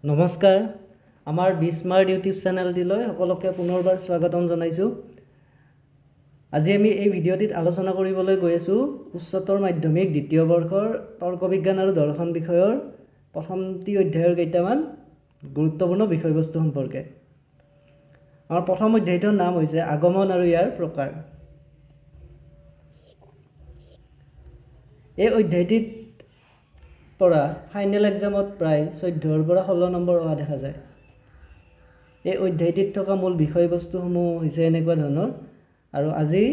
নমস্কাৰ আমাৰ বিস্মাৰ্ট ইউটিউব চেনেলটিলৈ সকলোকে পুনৰবাৰ স্বাগতম জনাইছোঁ। আজি আমি এই ভিডিঅ'টিত আলোচনা কৰিবলৈ গৈ আছোঁ উচ্চতৰ মাধ্যমিক দ্বিতীয় বৰ্ষৰ তৰ্ক বিজ্ঞান আৰু দৰ্শন বিষয়ৰ প্ৰথমটি অধ্যায়ৰ কেইটামান গুৰুত্বপূৰ্ণ বিষয়বস্তু সম্পৰ্কে। আমাৰ প্ৰথম অধ্যায়টোৰ নাম হৈছে আগমন আৰু ইয়াৰ প্ৰকাৰ। এই অধ্যায়টিত পৰা ফাইনেল এক্সামত প্ৰায় 14ৰ পৰা 16 নম্বৰ অহা দেখা যায়। এই অধ্যায়টিত থকা মূল বিষয়বস্তুসমূহ হৈছে এনেকুৱা ধৰণৰ, আৰু আজি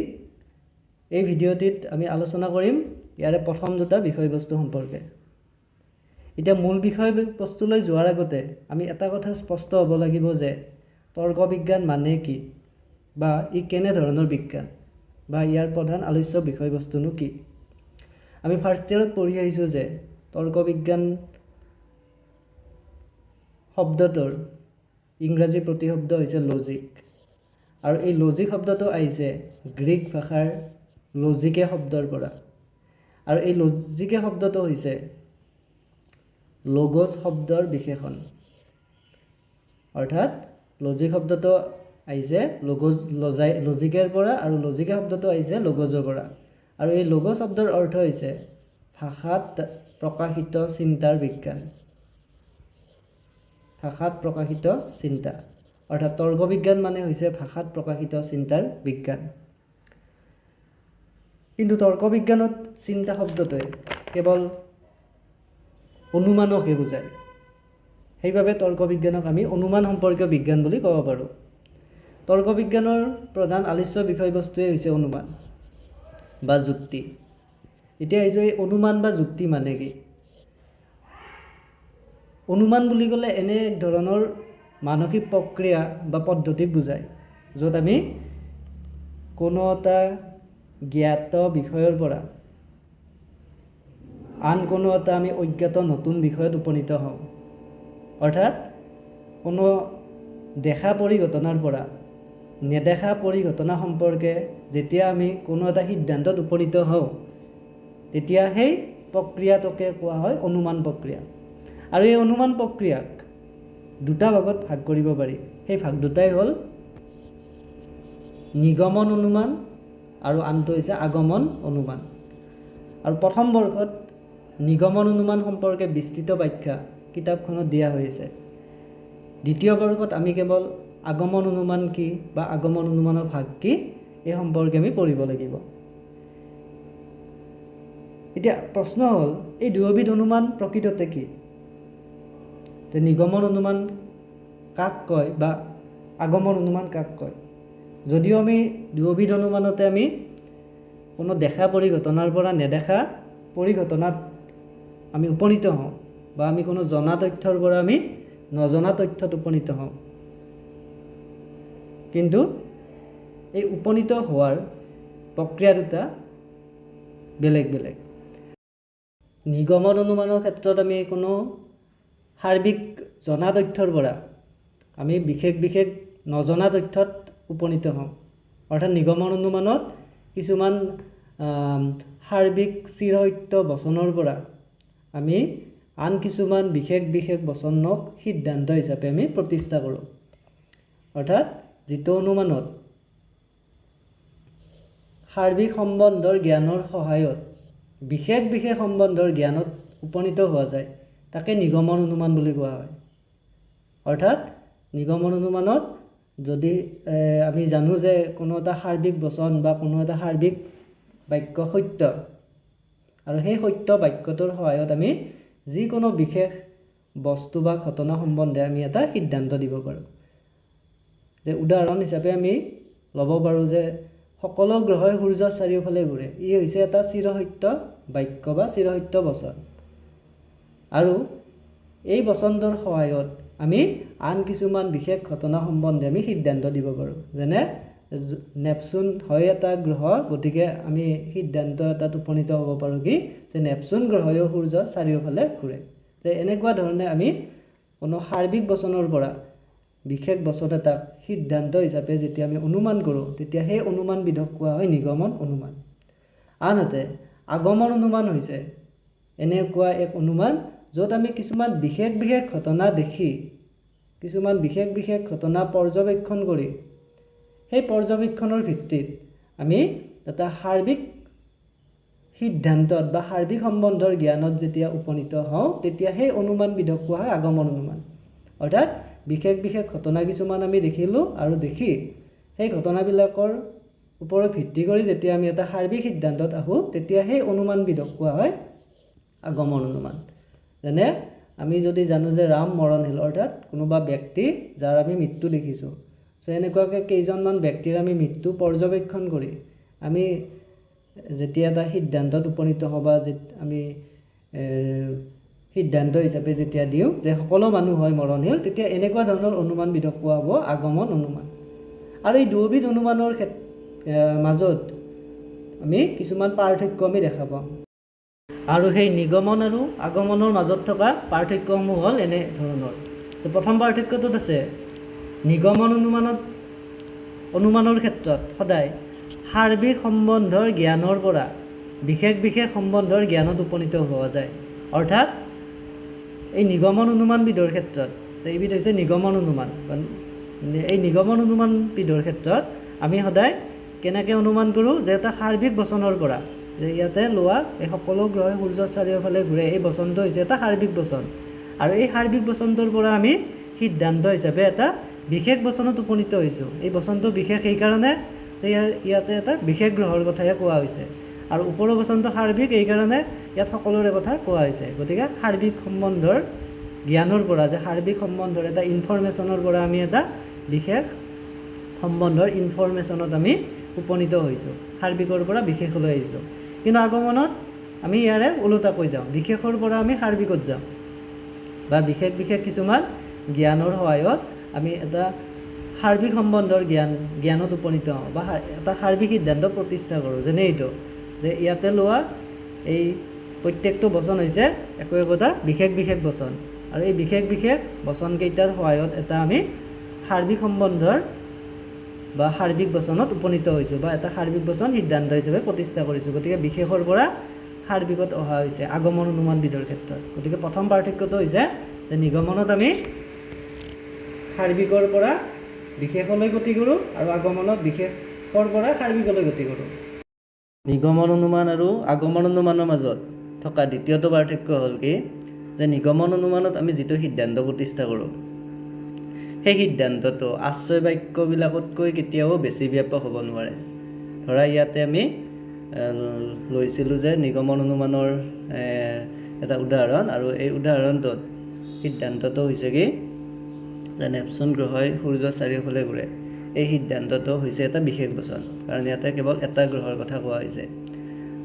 এই ভিডিঅ'টিত আমি আলোচনা কৰিম ইয়াৰে প্ৰথম দুটা বিষয়বস্তু সম্পৰ্কে। এতিয়া মূল বিষয়বস্তুলৈ যোৱাৰ আগতে আমি এটা কথা স্পষ্ট হ'ব লাগিব যে তৰ্ক বিজ্ঞান মানে কি, বা ই কেনেধৰণৰ বিজ্ঞান, বা ইয়াৰ প্ৰধান আলোচ্য বিষয়বস্তুনো কি। আমি ফাৰ্ষ্ট ইয়াৰত পঢ়ি আহিছোঁ যে তৰ্ক বিজ্ঞান শব্দটোৰ ইংৰাজী প্ৰতিশব্দ হৈছে লজিক, আৰু এই লজিক শব্দটো আহিছে গ্ৰীক ভাষাৰ লজিকে শব্দৰ পৰা, আৰু এই লজিকে শব্দটো হৈছে লগজ শব্দৰ বিশেষণ। অৰ্থাৎ লজিক শব্দটো আহিছে লজিকেৰ পৰা, আৰু লজিকে শব্দটো আহিছে লগজৰ পৰা, আৰু এই লগজ শব্দৰ অৰ্থ হৈছে ভাষাত প্ৰকাশিত চিন্তাৰ বিজ্ঞান। ভাষাত প্ৰকাশিত চিন্তা, অৰ্থাৎ তৰ্ক বিজ্ঞান মানে হৈছে ভাষাত প্ৰকাশিত চিন্তাৰ বিজ্ঞান। কিন্তু তৰ্ক বিজ্ঞানত চিন্তা শব্দটোৱে কেৱল অনুমানকহে বুজায়। সেইবাবে তৰ্ক বিজ্ঞানক আমি অনুমান সম্পৰ্কীয় বিজ্ঞান বুলি ক'ব পাৰোঁ। তৰ্ক বিজ্ঞানৰ প্ৰধান আলোচ্য বিষয়বস্তুৱে হৈছে অনুমান বা যুক্তি। এতিয়া আহিছোঁ এই অনুমান বা যুক্তি মানে কি। অনুমান বুলি ক'লে এনে এক ধৰণৰ মানসিক প্ৰক্ৰিয়া বা পদ্ধতিক বুজায় য'ত আমি কোনো এটা জ্ঞাত বিষয়ৰ পৰা আন কোনো এটা আমি অজ্ঞাত নতুন বিষয়ত উপনীত হওঁ। অৰ্থাৎ কোনো দেখা পৰিঘটনাৰ পৰা নেদেখা পৰিঘটনা সম্পৰ্কে যেতিয়া আমি কোনো এটা সিদ্ধান্তত উপনীত হওঁ, তেতিয়া সেই প্ৰক্ৰিয়াটোকে কোৱা হয় অনুমান প্ৰক্ৰিয়া। আৰু এই অনুমান প্ৰক্ৰিয়াক দুটা ভাগত ভাগ কৰিব পাৰি। সেই ভাগ দুটাই হ'ল নিগমন অনুমান আৰু আনটো হৈছে আগমন অনুমান। আৰু প্ৰথম বৰ্ষত নিগমন অনুমান সম্পৰ্কে বিস্তৃত ব্যাখ্যা কিতাপখনত দিয়া হৈছে। দ্বিতীয় বৰ্ষত আমি কেৱল আগমন অনুমান কি বা আগমন অনুমানৰ ভাগ কি এই সম্পৰ্কে আমি পঢ়িব লাগিব। এতিয়া প্ৰশ্ন হ'ল এই দুয়োবিধ অনুমান প্ৰকৃততে কি। নিগমন অনুমান কাক কয় বা আগমন অনুমান কাক কয়। যদিও আমি দুয়োবিধ অনুমানতে আমি কোনো দেখা পৰিঘটনাৰ পৰা নেদেখা পৰিঘটনাত আমি উপনীত হওঁ, বা আমি কোনো জনা তথ্যৰ পৰা আমি নজনা তথ্যত উপনীত হওঁ, কিন্তু এই উপনীত হোৱাৰ প্ৰক্ৰিয়া দুটা বেলেগ বেলেগ। নিগমন অনুমানৰ ক্ষেত্ৰত আমি কোনো সাৰ্বিক জনা তথ্যৰ পৰা আমি বিশেষ নজনা তথ্যত উপনীত হওঁ। অৰ্থাৎ নিগমন অনুমানত কিছুমান সাৰ্বিক চিৰসত্য বচনৰ পৰা আমি আন কিছুমান বিশেষ বচনক সিদ্ধান্ত হিচাপে আমি প্ৰতিষ্ঠা কৰোঁ। অৰ্থাৎ যিটো অনুমানত সাৰ্বিক সম্বন্ধৰ জ্ঞানৰ সহায়ত বিশেষ সম্বন্ধৰ জ্ঞানত উপনীত হোৱা যায় তাকে নিগমন অনুমান বুলি কোৱা হয়। অৰ্থাৎ নিগমন অনুমানত যদি আমি জানো যে কোনো এটা সাৰ্বিক বচন বা কোনো এটা সাৰ্বিক বাক্য সত্য, আৰু সেই সত্য বাক্যটোৰ সহায়ত আমি যিকোনো বিশেষ বস্তু বা ঘটনা সম্বন্ধে আমি এটা সিদ্ধান্ত দিব পাৰোঁ। যে উদাহৰণ হিচাপে আমি ল'ব পাৰোঁ যে সকলো গ্ৰহই সূৰ্যৰ চাৰিওফালে ঘূৰে। ই হৈছে এটা চিৰসত্য বাক্য বা চিৰসত্য বচন, আৰু এই বচনটোৰ সহায়ত আমি আন কিছুমান বিশেষ ঘটনা সম্বন্ধে আমি সিদ্ধান্ত দিব পাৰোঁ। যেনে নেপচুন হয় এটা গ্ৰহ, গতিকে আমি সিদ্ধান্ত এটাত উপনীত হ'ব পাৰোঁ কি যে নেপচুন গ্ৰহেও সূৰ্যৰ চাৰিওফালে ঘূৰে। এনেকুৱা ধৰণে আমি কোনো সাৰ্বিক বচনৰ পৰা বিশেষ বচন এটাক সিদ্ধান্ত হিচাপে যেতিয়া আমি অনুমান কৰোঁ, তেতিয়া সেই অনুমানবিধক কোৱা হয় নিগমন অনুমান। আনহাতে আগমন অনুমান হৈছে এনেকুৱা এক অনুমান য'ত আমি কিছুমান বিশেষ বিশেষ ঘটনা দেখি কিছুমান বিশেষ বিশেষ ঘটনা পৰ্যবেক্ষণ কৰি সেই পৰ্যবেক্ষণৰ ভিত্তিত আমি এটা সাৰ্বিক সিদ্ধান্তত বা সাৰ্বিক সম্বন্ধৰ জ্ঞানত যেতিয়া উপনীত হওঁ তেতিয়া সেই অনুমানবিধক কোৱা হয় আগমন অনুমান। অৰ্থাৎ বিশেষ বিশেষ ঘটনা কিছুমান আমি দেখিলোঁ আৰু দেখি সেই ঘটনাবিলাকৰ ওপৰত ভিত্তি কৰি যেতিয়া আমি এটা সাৰ্বিক সিদ্ধান্তত আহোঁ তেতিয়া সেই অনুমানবিধক কোৱা হয় আগমন অনুমান। যেনে আমি যদি জানো যে ৰাম মৰণশীল অৰ্থাৎ কোনোবা ব্যক্তি যাৰ আমি মৃত্যু দেখিছোঁ, চ' এনেকুৱাকৈ কেইজনমান ব্যক্তিৰ আমি মৃত্যু পৰ্যবেক্ষণ কৰি আমি যেতিয়া এটা সিদ্ধান্তত উপনীত হ'ব বা আমি সিদ্ধান্ত হিচাপে যেতিয়া দিওঁ যে সকলো মানুহ হয় মৰণশীল, তেতিয়া এনেকুৱা ধৰণৰ অনুমানবিধক কোৱা হ'ব আগমন অনুমান। আৰু এই দুয়োবিধ অনুমানৰ মাজত আমি কিছুমান পাৰ্থক্য আমি দেখা পাওঁ। আৰু সেই নিগমন আৰু আগমনৰ মাজত থকা পাৰ্থক্যসমূহ হ'ল এনে ধৰণৰ। তো প্ৰথম পাৰ্থক্যটোত আছে নিগমন অনুমানৰ ক্ষেত্ৰত সদায় সাৰ্বিক সম্বন্ধৰ জ্ঞানৰ পৰা বিশেষ বিশেষ সম্বন্ধৰ জ্ঞানত উপনীত হোৱা যায়। অৰ্থাৎ এই নিগমন অনুমানবিধৰ ক্ষেত্ৰত যে এইবিধ হৈছে নিগমন অনুমান, এই নিগমন অনুমানবিধৰ ক্ষেত্ৰত আমি সদায় কেনেকৈ অনুমান কৰোঁ যে এটা সাৰ্বিক বচনৰ পৰা যে ইয়াতে লোৱা এই সকলো গ্ৰহে সূৰ্যৰ চাৰিওফালে ঘূৰে, এই বচনটো হৈছে এটা সাৰ্বিক বচন। আৰু এই সাৰ্বিক বচনটোৰ পৰা আমি সিদ্ধান্ত হিচাপে এটা বিশেষ বচনত উপনীত হৈছোঁ। এই বচনটো বিশেষ সেইকাৰণে যে ইয়াতে এটা বিশেষ গ্ৰহৰ কথাহে কোৱা হৈছে, আৰু ওপৰৰ বচনটো সাৰ্বিক এইকাৰণে ইয়াত সকলোৰে কথা কোৱা হৈছে। গতিকে সাৰ্বিক সম্বন্ধৰ জ্ঞানৰ পৰা যে সাৰ্বিক সম্বন্ধৰ এটা ইনফৰ্মেশ্যনৰ পৰা আমি এটা বিশেষ সম্বন্ধৰ ইনফৰ্মেশ্যনত আমি উপনীত হৈছোঁ, সাৰ্বিকৰ পৰা বিশেষলৈ আহিছোঁ। কিন্তু আগমনত আমি ইয়াৰে ওলোটাকৈ যাওঁ, বিশেষৰ পৰা আমি সাৰ্বিকত যাওঁ বা বিশেষ বিশেষ কিছুমান জ্ঞানৰ সহায়ত আমি এটা সাৰ্বিক সম্বন্ধৰ জ্ঞানত উপনীত হওঁ বা এটা সাৰ্বিক সিদ্ধান্ত প্ৰতিষ্ঠা কৰোঁ। যেনে এইটো যে ইয়াতে লোৱা এই প্ৰত্যেকটো বচন হৈছে একো একোটা বিশেষ বিশেষ বচন, আৰু এই বিশেষ বিশেষ বচনকেইটাৰ সহায়ত এটা আমি সাৰ্বিক সম্বন্ধৰ বা সাৰ্বিক বচনত উপনীত হৈছোঁ বা এটা সাৰ্বিক বচন সিদ্ধান্ত হিচাপে প্ৰতিষ্ঠা কৰিছোঁ। গতিকে বিশেষৰ পৰা সাৰ্বিকত অহা হৈছে আগমন অনুমানবিধৰ ক্ষেত্ৰত। গতিকে প্ৰথম পাৰ্থক্যটো হৈছে যে নিগমনত আমি সাৰ্বিকৰ পৰা বিশেষলৈ গতি কৰোঁ আৰু আগমনত বিশেষৰ পৰা সাৰ্বিকলৈ গতি কৰোঁ। নিগমন অনুমান আৰু আগমন অনুমানৰ মাজত থকা দ্বিতীয়টো পাৰ্থক্য হ'ল কি যে নিগমন অনুমানত আমি যিটো সিদ্ধান্ত প্ৰতিষ্ঠা কৰোঁ সেই সিদ্ধান্তটো আশ্ৰয় বাক্যবিলাকতকৈ কেতিয়াও বেছি ব্যাপক হ'ব নোৱাৰে। ধৰা ইয়াতে আমি লৈছিলোঁ যে নিগমন অনুমানৰ এটা উদাহৰণ, আৰু এই উদাহৰণটোত সিদ্ধান্তটো হৈছে কি যে নেপচুন গ্ৰহই সূৰ্যৰ চাৰিওফালে ঘূৰে। এই সিদ্ধান্তটো হৈছে এটা বিশেষ বচন, কাৰণ ইয়াতে কেৱল এটা গ্ৰহৰ কথা কোৱা হৈছে।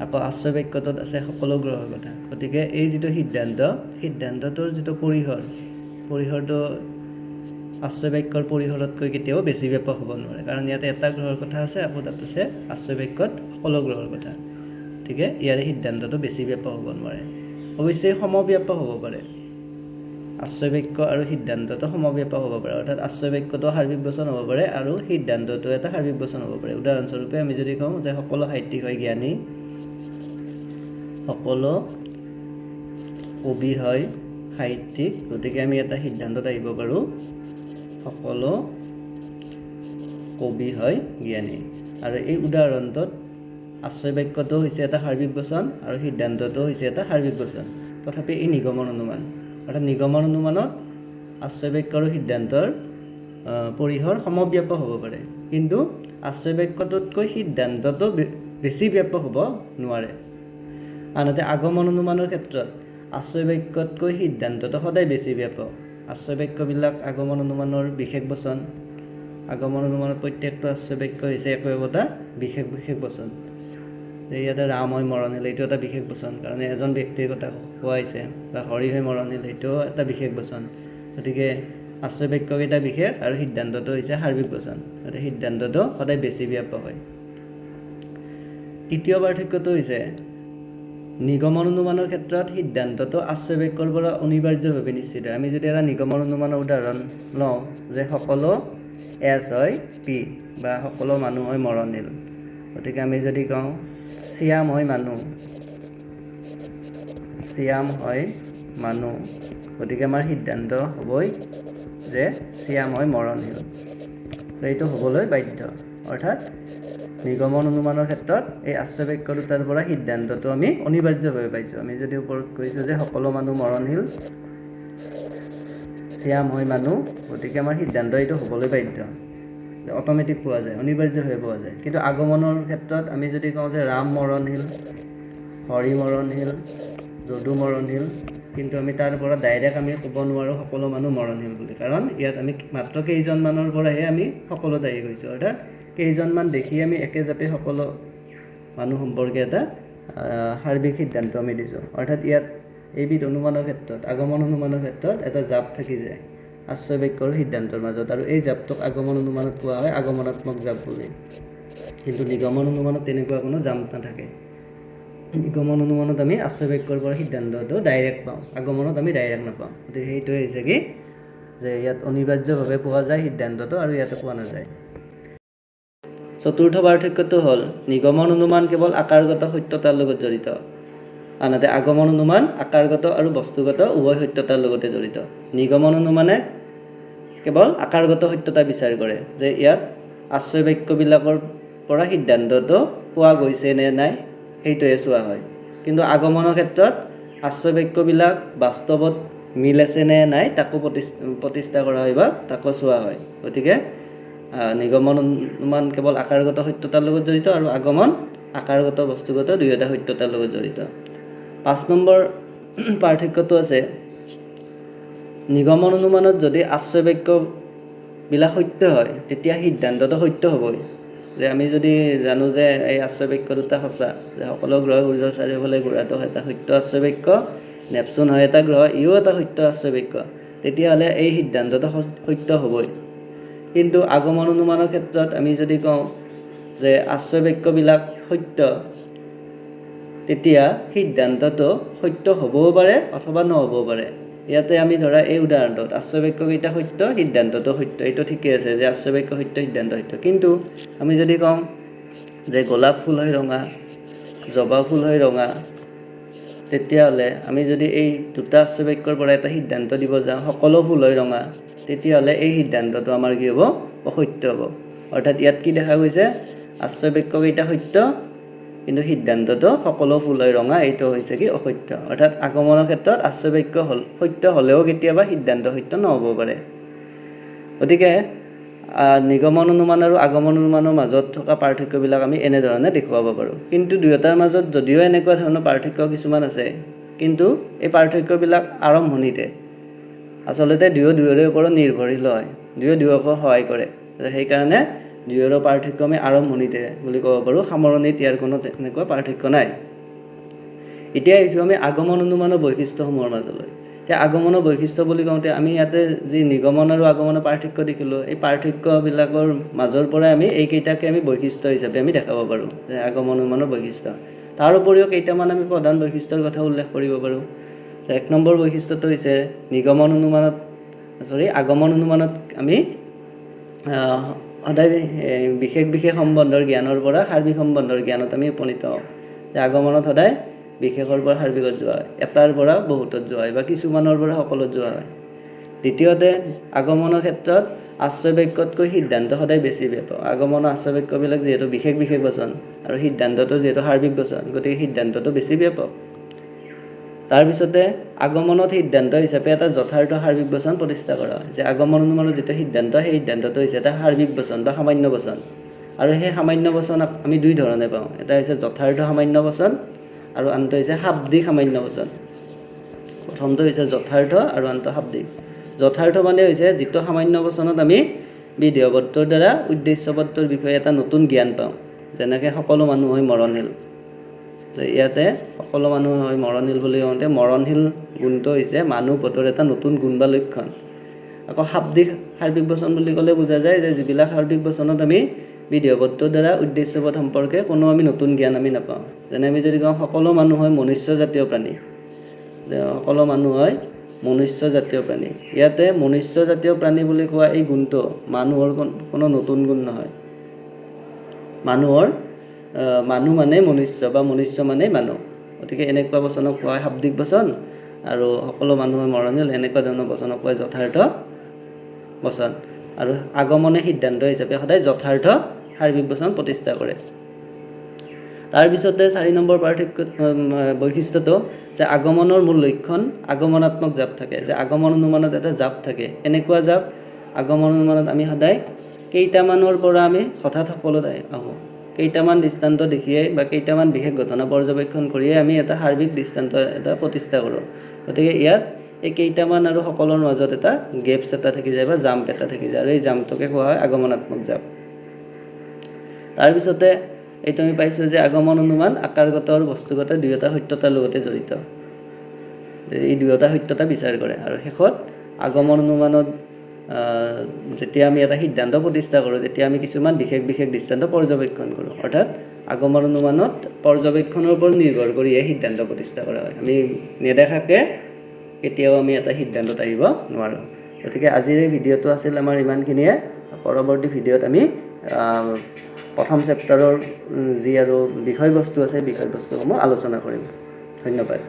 আকৌ আশ্ৰয় বাক্যটোত আছে সকলো গ্ৰহৰ কথা। গতিকে এই যিটো সিদ্ধান্তটোৰ যিটো পৰিসৰটো আশ্ৰয় বাক্যৰ পৰিসৰতকৈ কেতিয়াও বেছি ব্যাপক হ'ব নোৱাৰে, কাৰণ ইয়াতে এটা গ্ৰহৰ কথা আছে, আকৌ তাত আছে আশ্ৰয় বাক্যত সকলো গ্ৰহৰ কথা। গতিকে ইয়াৰে সিদ্ধান্তটো বেছি ব্যাপক হ'ব নোৱাৰে। অৱশ্যে সমব্যাপক হ'ব পাৰে, আশ্ৰয় বাক্য আৰু সিদ্ধান্তটো সমব্যাপক হ'ব পাৰে। অৰ্থাৎ আশ্ৰয় বাক্যটো সাৰ্বিক বচন হ'ব পাৰে আৰু সিদ্ধান্তটো এটা সাৰ্বিক বচন হ'ব পাৰে। উদাহৰণস্বৰূপে আমি যদি কওঁ যে সকলো সাহিত্যিক হয় জ্ঞানী, সকলো কবি হয় সাহিত্যিক, গতিকে আমি এটা সিদ্ধান্তত আহিব পাৰোঁ সকলো কবি হয় জ্ঞানী। আৰু এই উদাহৰণটোত আশ্ৰয় বাক্যটো হৈছে এটা সাৰ্বিক বচন আৰু সিদ্ধান্তটো হৈছে এটা সাৰ্বিক বচন। তথাপি এই নিগমন অনুমান, অৰ্থাৎ নিগমন অনুমানত আশ্ৰয় বাক্য আৰু সিদ্ধান্তৰ পৰিসৰ সমব্যাপক হ'ব পাৰে, কিন্তু আশ্ৰয় বাক্যটোতকৈ সিদ্ধান্তটো বেছি ব্যাপক হ'ব নোৱাৰে। আনহাতে আগমন অনুমানৰ ক্ষেত্ৰত আশ্ৰয় বাক্যতকৈ সিদ্ধান্তটো সদায় বেছি ব্যাপক। আশ্ৰয় বাক্যবিলাক আগমন অনুমানৰ বিশেষ বচন, আগমন অনুমানৰ প্ৰত্যেকটো আশ্ৰয় বাক্য হৈছে একো একোটা বিশেষ বিশেষ বচন। ইয়াতে ৰাম হয় মৰণশীল, এইটো এটা বিশেষ বচন, কাৰণ এজন ব্যক্তিৰ কথা কোৱা হৈছে, বা হৰি হয় মৰণশীল, সেইটোও এটা বিশেষ বচন। গতিকে আশ্ৰয় বাক্যকেইটা বিশেষ আৰু সিদ্ধান্তটো হৈছে সাৰ্বিক বচন, গতিকে সিদ্ধান্তটো সদায় বেছি ব্যাপক হয়। তৃতীয় পাৰ্থক্যটো হৈছে নিগমন অনুমানৰ ক্ষেত্ৰত সিদ্ধান্তটো আশ্ৰয় বাক্যৰ পৰা অনিবাৰ্যভাৱে নিশ্চিত। আমি যদি এটা নিগমন অনুমানৰ উদাহৰণ লওঁ যে সকলো এছ হয় পি, বা সকলো মানুহ হয় মৰণশীল, গতিকে আমি যদি কওঁ শ্যাম হয় মানুহ, শ্যাম হয় মানুহ, গতিকে আমাৰ সিদ্ধান্ত হ'বই যে শ্যাম হয় মৰণশীল। এইটো হ'বলৈ বাধ্য। অৰ্থাৎ নিগমন অনুমানৰ ক্ষেত্ৰত এই আশ্ৰয় বাক্য দুটাৰ পৰা সিদ্ধান্তটো আমি অনিবাৰ্যভাৱে পাইছোঁ। আমি যদি ওপৰত কৈছোঁ যে সকলো মানুহ মৰণশীল, শ্যাম হয় মানুহ, গতিকে আমাৰ সিদ্ধান্ত এইটো হ'বলৈ বাধ্য, অট'মেটিক পোৱা যায়, অনিবাৰ্যভাৱে পোৱা যায়। কিন্তু আগমনৰ ক্ষেত্ৰত আমি যদি কওঁ যে ৰাম মৰণশীল, হৰি মৰণশীল, যদু মৰণশীল, কিন্তু আমি তাৰ পৰা ডাইৰেক্ট আমি ক'ব নোৱাৰোঁ সকলো মানুহ মৰণশীল বুলি, কাৰণ ইয়াত আমি মাত্ৰ কেইজনমানৰ পৰাহে আমি সকলোত আহি গৈছোঁ। অৰ্থাৎ কেইজনমান দেখি আমি একে জাপে সকলো মানুহ সম্পৰ্কে এটা সাৰ্বিক সিদ্ধান্ত আমি দিছোঁ। অৰ্থাৎ ইয়াত এইবিধ অনুমানৰ ক্ষেত্ৰত, আগমন অনুমানৰ ক্ষেত্ৰত এটা জাপ থাকি যায় আশ্ৰয় বাক্যৰ সিদ্ধান্তৰ মাজত, আৰু এই জাপটোক আগমন অনুমানত কোৱা হয় আগমনাত্মক জাপ বুলি। কিন্তু নিগমন অনুমানত তেনেকুৱা কোনো জাপ নাথাকে। নিগমন অনুমানত আমি আশ্ৰয় বাক্যৰ পৰা সিদ্ধান্তটো ডাইৰেক্ট পাওঁ, আগমনত আমি ডাইৰেক্ট নাপাওঁ। গতিকে সেইটোৱে হৈছে কি যে ইয়াত অনিবাৰ্যভাৱে পোৱা যায় সিদ্ধান্তটো, আৰু ইয়াতে পোৱা নাযায়। চতুৰ্থ পাৰ্থক্যটো হ'ল নিগমন অনুমান কেৱল আকাৰগত সত্যতাৰ লগত জড়িত, আনহাতে আগমন অনুমান আকাৰগত আৰু বস্তুগত উভয় সত্যতাৰ লগতে জড়িত। নিগমন অনুমানে কেৱল আকাৰগত সত্যতা বিচাৰ কৰে, যে ইয়াত আশ্ৰয় বাক্যবিলাকৰ পৰা সিদ্ধান্তটো পোৱা গৈছে নে নাই সেইটোৱে চোৱা হয়। কিন্তু আগমনৰ ক্ষেত্ৰত আশ্ৰয় বাক্যবিলাক বাস্তৱত মিল আছে নে নাই তাকো প্ৰতিষ্ঠা কৰা হয় বা তাকো চোৱা হয়। গতিকে নিগমন অনুমান কেৱল আকাৰগত সত্যতাৰ লগত জড়িত, আৰু আগমন আকাৰগত বস্তুগত দুয়োটা সত্যতাৰ লগত জড়িত। 5 নম্বৰ পাৰ্থক্যটো আছে নিগমন অনুমানত যদি আশ্ৰয় বাক্যবিলাক সত্য হয় তেতিয়া সিদ্ধান্তটো সত্য হ'বই। যে আমি যদি জানো যে এই আশ্ৰয় বাক্য দুটা সঁচা, যে সকলো গ্ৰহ সূৰ্যৰ চাৰিওফালে ঘূৰাটো এটা সত্য আশ্ৰয় বাক্য, নেপচুন হয় এটা গ্ৰহ, ইও এটা সত্য আশ্ৰয় বাক্য, তেতিয়াহ'লে এই সিদ্ধান্তটো সত্য হ'বই। কিন্তু আগমন অনুমানৰ ক্ষেত্ৰত আমি যদি কওঁ যে আশ্ৰয় বাক্যবিলাক সত্য, তেতিয়া সিদ্ধান্তটো সত্য হ'বও পাৰে অথবা নহ'বও পাৰে। ইয়াতে আমি ধৰা এই উদাহৰণটোত আশ্ৰয় বাক্যকেইটা সত্য, সিদ্ধান্তটো সত্য, এইটো ঠিকে আছে যে আশ্ৰয় বাক্য সত্য, সিদ্ধান্ত সত্য। কিন্তু আমি যদি কওঁ যে গোলাপ ফুল হয় ৰঙা, জবা ফুল হয় ৰঙা, তেতিয়াহ'লে আমি যদি এই দুটা আশ্ৰয় বাক্যৰ পৰা এটা সিদ্ধান্ত দিব যাওঁ সকলো ফুল হয় ৰঙা, তেতিয়াহ'লে এই সিদ্ধান্তটো আমাৰ কি হ'ব? অসত্য হ'ব। অৰ্থাৎ ইয়াত কি দেখা গৈছে? আশ্ৰয় বাক্যকেইটা সত্য, কিন্তু সিদ্ধান্তটো সকলো ফুল হয় ৰঙা, এইটো হৈছে কি? অসত্য। অৰ্থাৎ আগমনৰ ক্ষেত্ৰত আশ্ৰয় বাক্য সত্য হ'লেও কেতিয়াবা সিদ্ধান্ত সত্য নহ'ব পাৰে। গতিকে নিগমন অনুমান আৰু আগমন অনুমানৰ মাজত থকা পাৰ্থক্যবিলাক আমি এনেধৰণে দেখুৱাব পাৰোঁ। কিন্তু দুয়োটাৰ মাজত যদিও এনেকুৱা ধৰণৰ পাৰ্থক্য কিছুমান আছে, কিন্তু এই পাৰ্থক্যবিলাক আৰম্ভণিতে আচলতে দুয়োৰে ওপৰত নিৰ্ভৰশীল হয়, দুয়োকে সহায় কৰে। সেইকাৰণে দুয়োৰে পাৰ্থক্য আমি আৰম্ভণিতে বুলি ক'ব পাৰোঁ, সামৰণিত ইয়াৰ কোনো তেনেকুৱা পাৰ্থক্য নাই। এতিয়া আহিছোঁ আমি আগমন অনুমানৰ বৈশিষ্ট্যসমূহৰ মাজলৈ। এতিয়া আগমনৰ বৈশিষ্ট্য বুলি কওঁতে আমি ইয়াতে যি নিগমন আৰু আগমনৰ পাৰ্থক্য দেখিলোঁ, এই পাৰ্থক্যবিলাকৰ মাজৰ পৰাই আমি এইকেইটাকে আমি বৈশিষ্ট্য হিচাপে আমি দেখাব পাৰোঁ, যে আগমন অনুমানৰ বৈশিষ্ট্য। তাৰ উপৰিও কেইটামান আমি প্ৰধান বৈশিষ্ট্যৰ কথা উল্লেখ কৰিব পাৰোঁ। 1 নম্বৰ বৈশিষ্ট্যটো হৈছে আগমন অনুমানত আমি সদায় বিশেষ সম্বন্ধৰ জ্ঞানৰ পৰা সাৰ্বিক সম্বন্ধৰ জ্ঞানত আমি উপনীত হওঁ। আগমনত সদায় বিশেষৰ পৰা সাৰ্বিকত যোৱা হয়, এটাৰ পৰা বহুতত যোৱা হয় বা কিছুমানৰ পৰা সকলোত যোৱা হয়। দ্বিতীয়তে আগমনৰ ক্ষেত্ৰত আশ্ৰয় বাক্যতকৈ সিদ্ধান্ত সদায় বেছি ব্যাপক। আগমনৰ আশ্ৰয় বাক্যবিলাক যিহেতু বিশেষ বচন আৰু সিদ্ধান্তটো যিহেতু সাৰ্বিক বচন, গতিকে সিদ্ধান্তটো বেছি ব্যাপক। তাৰপিছতে আগমনত সিদ্ধান্ত হিচাপে এটা যথাৰ্থ সাৰ্বিক বচন প্ৰতিষ্ঠা কৰা হয়, যে আগমন অনুমানৰ যিটো সিদ্ধান্ত, সেই সিদ্ধান্তটো হৈছে এটা সাৰ্বিক বচন বা সামান্য বচন। আৰু সেই সামান্য বচন আমি দুই ধৰণে পাওঁ, এটা হৈছে যথাৰ্থ সামান্য বচন আৰু আনটো হৈছে শাব্দিক সামান্য বচন। প্ৰথমটো হৈছে যথাৰ্থ আৰু আনটো শাব্দিক। যথাৰ্থ মানে হৈছে যিটো সামান্য বচনত আমি বিধেয়পদটোৰ দ্বাৰা উদ্দেশ্যপদটোৰ বিষয়ে এটা নতুন জ্ঞান পাওঁ, যেনেকৈ সকলো মানুহ হয় মৰণশীল। ইয়াতে সকলো মানুহ হয় মৰণশীল বুলি কওঁতে মৰণশীল গুণটো হৈছে মানুহ পদৰ এটা নতুন গুণ বা লক্ষণ। আকৌ শাব্দিক সাৰ্বিক বচন বুলি ক'লে বুজা যায় যে যিবিলাক সাৰ্বিক বচনত আমি বিধেয়পদটোৰ দ্বাৰা উদ্দেশ্যপদ সম্পৰ্কে কোনো আমি নতুন জ্ঞান আমি নাপাওঁ। যেনে আমি যদি কওঁ সকলো মানুহ হয় মনুষ্যজাতীয় প্ৰাণী, যে সকলো মানুহ হয় মনুষ্যজাতীয় প্ৰাণী। ইয়াতে মনুষ্যজাতীয় প্ৰাণী বুলি কোৱা এই গুণটো মানুহৰ কোনো নতুন গুণ নহয়। মানুহ মানে মনুষ্য বা মনুষ্য মানে মানুহ, গতিকে এনেকুৱা বচনক কোৱা হয় শাব্দিক বচন। আৰু সকলো মানুহে মৰণশীল এনেকুৱা ধৰণৰ বচনক কয় যথাৰ্থ বচন। আৰু আগমনে সিদ্ধান্ত হিচাপে সদায় যথাৰ্থ সাৰ্বিক বচন প্ৰতিষ্ঠা কৰে। তাৰপিছতে 4 নম্বৰ পাৰ্থক্য বৈশিষ্ট্যটো যে আগমনৰ মূল লক্ষণ আগমনাত্মক জাপ থাকে, যে আগমন অনুমানত এটা জাপ থাকে। এনেকুৱা জাপ আগমন অনুমানত আমি সদায় কেইটামানৰ পৰা আমি হঠাৎ সকলোত আহোঁ, কেইটামান দৃষ্টান্ত দেখিয়ে বা কেইটামান বিশেষ ঘটনা পৰ্যবেক্ষণ কৰিয়ে আমি এটা সাৰ্বিক দৃষ্টান্ত এটা প্ৰতিষ্ঠা কৰোঁ। গতিকে ইয়াত এই কেইটামান আৰু সকলোৰ মাজত এটা গেপছ এটা থাকি যায় বা জাম্প এটা থাকি যায়, আৰু এই জাম্পটোকে কোৱা হয় আগমনাত্মক জাপ। তাৰপিছতে এইটো আমি পাইছোঁ যে আগমন অনুমান আকাৰগত আৰু বস্তুগত দুয়োটা সত্যতাৰ লগতে জড়িত, এই দুয়োটা সত্যতা বিচাৰ কৰে। আৰু শেষত আগমন অনুমানত যেতিয়া আমি এটা সিদ্ধান্ত প্ৰতিষ্ঠা কৰোঁ তেতিয়া আমি কিছুমান বিশেষ দৃষ্টান্ত পৰ্যবেক্ষণ কৰোঁ। অৰ্থাৎ আগমন অনুমানত পৰ্যবেক্ষণৰ ওপৰত নিৰ্ভৰ কৰিয়ে সিদ্ধান্ত প্ৰতিষ্ঠা কৰা হয়। আমি নেদেখাকৈ কেতিয়াও আমি এটা সিদ্ধান্তত আহিব নোৱাৰোঁ। গতিকে আজিৰ এই ভিডিঅ'টো আছিল আমাৰ ইমানখিনিয়ে। পৰৱৰ্তী ভিডিঅ'ত আমি প্ৰথম চেপ্টাৰৰ যি আৰু বিষয়বস্তু আছে বিষয়বস্তুসমূহ আলোচনা কৰিম। ধন্যবাদ।